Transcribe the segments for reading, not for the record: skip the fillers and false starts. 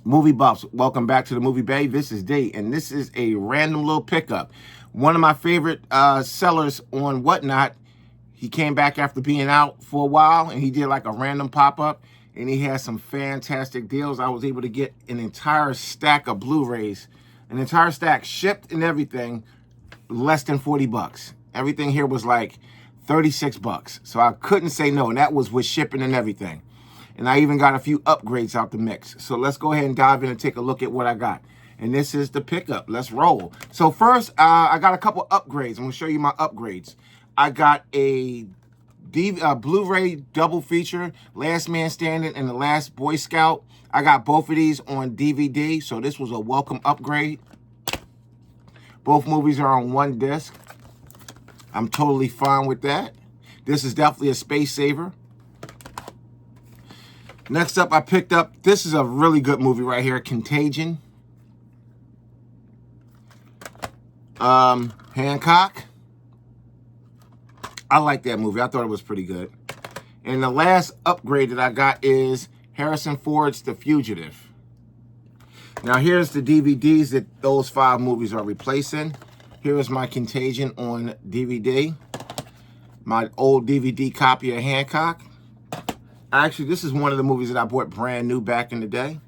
Movie buffs, welcome back to the Movie Bay. This is D, and this is a random little pickup. One of my favorite sellers on Whatnot. He came back after being out for a while, and he did like a random pop-up, and he had some fantastic deals. I was able to get an entire stack of Blu-rays, an entire stack shipped and everything, less than 40 bucks. Everything here was like 36 bucks, so I couldn't say no, and that was with shipping and everything. And I even got a few upgrades out the mix. So let's go ahead and dive in and take a look at what I got. And this is the pickup. Let's roll. So first, I got a couple upgrades. I'm going to show you my upgrades. I got a Blu-ray double feature, Last Man Standing and The Last Boy Scout. I got both of these on DVD, so this was a welcome upgrade. Both movies are on one disc. I'm totally fine with that. This is definitely a space saver. Next up, I picked up, this is a really good movie right here, Contagion. Hancock. I like that movie. I thought it was pretty good. And the last upgrade that I got is Harrison Ford's The Fugitive. Now here's the DVDs that those 5 movies are replacing. Here is my Contagion on DVD. My old DVD copy of Hancock. Actually, this is one of the movies that I bought brand new back in the day.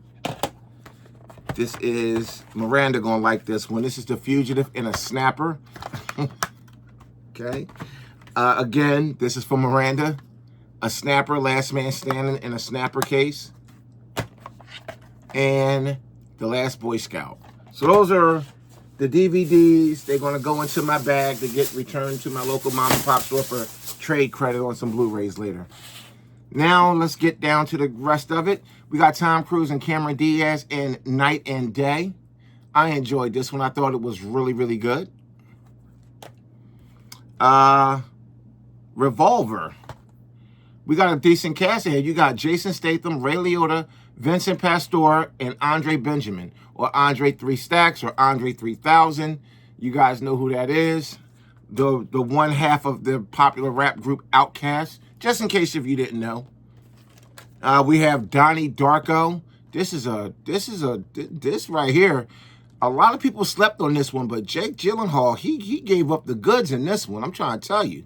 This is, Miranda gonna like this one. This is The Fugitive and a Snapper. Okay. Again, this is for Miranda. A Snapper, Last Man Standing in a Snapper case. And The Last Boy Scout. So those are the DVDs. They're gonna go into my bag to get returned to my local mom and pop store for trade credit on some Blu-rays later. Now, let's get down to the rest of it. We got Tom Cruise and Cameron Diaz in Night and Day. I enjoyed this one. I thought it was really, really good. Revolver. We got a decent cast here. You got Jason Statham, Ray Liotta, Vincent Pastore, and Andre Benjamin. Or Andre 3 Stacks, or Andre 3000. You guys know who that is. The one half of the popular rap group Outkast. Just in case if you didn't know. We have Donnie Darko. This right here. A lot of people slept on this one, but Jake Gyllenhaal, he gave up the goods in this one. I'm trying to tell you.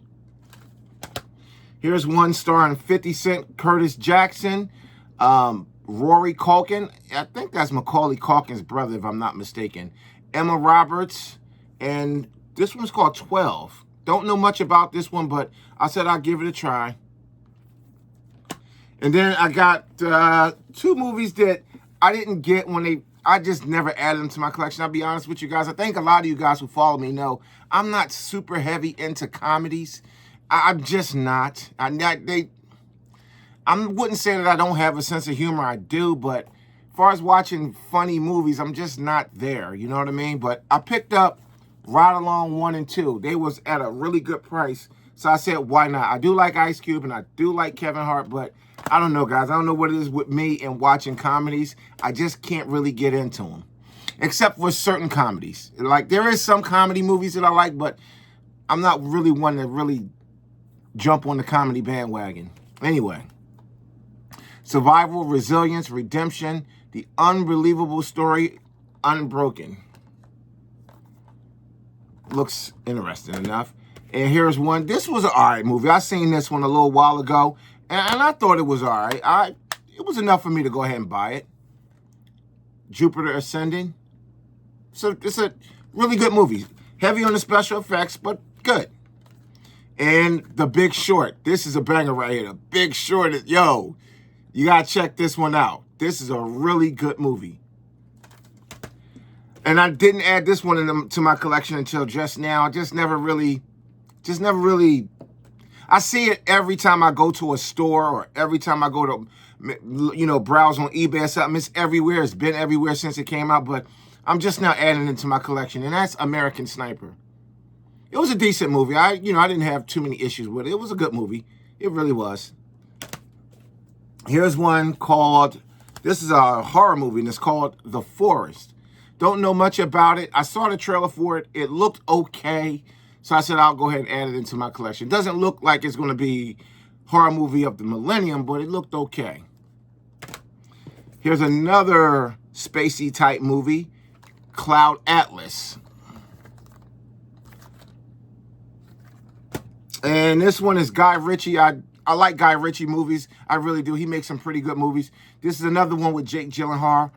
Here's one starring 50 Cent, Curtis Jackson, Rory Culkin. I think that's Macaulay Culkin's brother, if I'm not mistaken. Emma Roberts, and this one's called 12. Don't know much about this one, but I said I'll give it a try. And then I got 2 movies that I didn't get I just never added them to my collection. I'll be honest with you guys. I think a lot of you guys who follow me know I'm not super heavy into comedies. I'm just not. I wouldn't say that I don't have a sense of humor. I do, but as far as watching funny movies, I'm just not there. You know what I mean? But I picked up Ride Along 1 and 2. They was at a really good price. So I said, why not? I do like Ice Cube and I do like Kevin Hart, but I don't know, guys. I don't know what it is with me and watching comedies. I just can't really get into them. Except for certain comedies. Like, there is some comedy movies that I like, but I'm not really one to really jump on the comedy bandwagon. Anyway. Survival, Resilience, Redemption, The Unbelievable Story, Unbroken. Looks interesting enough. And here's one. This was an alright movie. I seen this one a little while ago, and I thought it was alright. It was enough for me to go ahead and buy it. Jupiter Ascending. So it's a really good movie. Heavy on the special effects, but good. And The Big Short. This is a banger right here. The Big Short is, yo, you gotta check this one out. This is a really good movie. And I didn't add this one to my collection until just now. I just never really, I see it every time I go to a store or every time I go to, browse on eBay or something. It's everywhere. It's been everywhere since it came out, but I'm just now adding it to my collection, and that's American Sniper. It was a decent movie. I didn't have too many issues with it. It was a good movie. It really was. Here's one called, this is a horror movie, and it's called The Forest. Don't know much about it. I saw the trailer for it. It looked okay. So I said I'll go ahead and add it into my collection. It doesn't look like it's going to be horror movie of the millennium, but it looked okay. Here's another spacey type movie, Cloud Atlas. And this one is Guy Ritchie. I like Guy Ritchie movies. I really do. He makes some pretty good movies. This is another one with Jake Gyllenhaal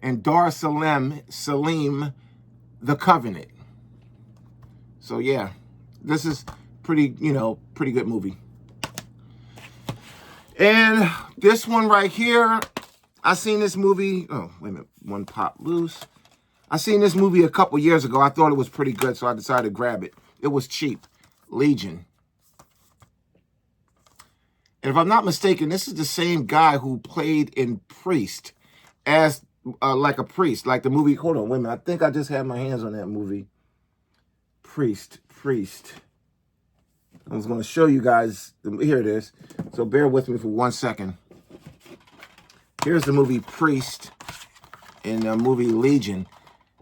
and Dar Salim, The Covenant. So yeah, this is pretty good movie. And this one right here, I seen this movie. Oh, wait a minute. One popped loose. I seen this movie a couple years ago. I thought it was pretty good, so I decided to grab it. It was cheap. Legion. And if I'm not mistaken, this is the same guy who played in Priest as like a priest, like the movie. Hold on, wait a minute. I think I just had my hands on that movie. Priest. I was going to show you guys. Here it is. So bear with me for 1 second. Here's the movie Priest and the movie Legion.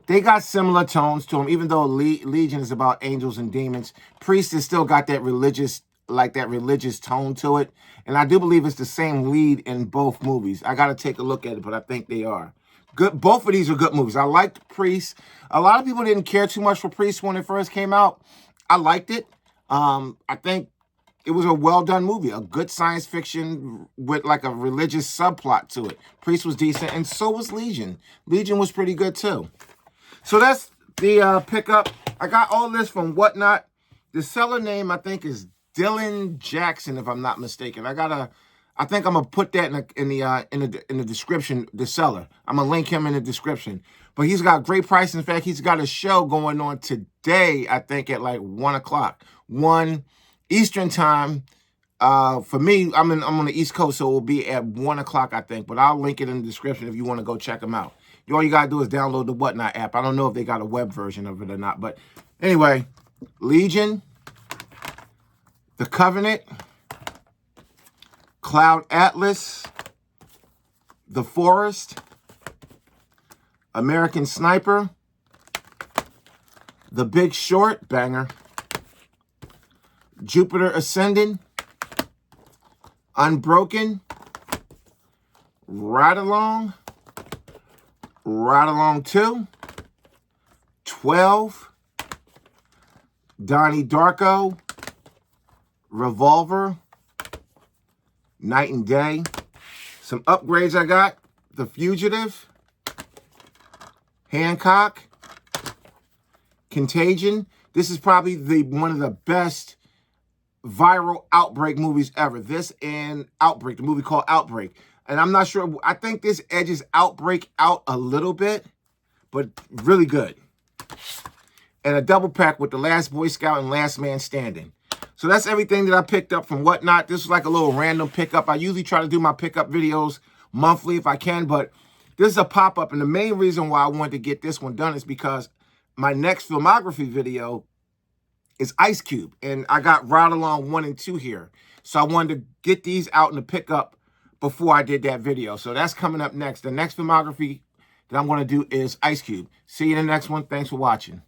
They got similar tones to them, even though Legion is about angels and demons. Priest has still got that religious tone to it. And I do believe it's the same lead in both movies. I got to take a look at it, but I think they are. Good. Both of these are good movies. I liked Priest. A lot of people didn't care too much for Priest when it first came out. I liked it. I think it was a well-done movie, a good science fiction with like a religious subplot to it. Priest was decent, and so was Legion. Legion was pretty good too. So that's the pickup. I got all this from Whatnot. The seller name, I think, is Dylan Jackson, if I'm not mistaken. I think I'm gonna put that in the description. The seller, I'm gonna link him in the description. But he's got great prices. In fact, he's got a show going on today. I think at like 1 o'clock, 1 Eastern time. For me, I'm on the East Coast, so it will be at 1 o'clock, I think. But I'll link it in the description if you want to go check him out. All you gotta do is download the Whatnot app. I don't know if they got a web version of it or not, but anyway, Legion, The Covenant, Cloud Atlas, The Forest, American Sniper, The Big Short, banger, Jupiter Ascending, Unbroken, Ride Along 2, 12, Donnie Darko, Revolver, Night and Day. Some upgrades I got: The Fugitive, Hancock, Contagion. This is probably one of the best viral Outbreak movies ever. This and Outbreak, the movie called Outbreak. And I'm not sure, I think this edges Outbreak out a little bit, but really good. And a double pack with The Last Boy Scout and Last Man Standing. So that's everything that I picked up from Whatnot. This was like a little random pickup. I usually try to do my pickup videos monthly if I can, but this is a pop-up. And the main reason why I wanted to get this one done is because my next filmography video is Ice Cube. And I got Ride Along 1 and 2 here. So I wanted to get these out in the pickup before I did that video. So that's coming up next. The next filmography that I'm going to do is Ice Cube. See you in the next one. Thanks for watching.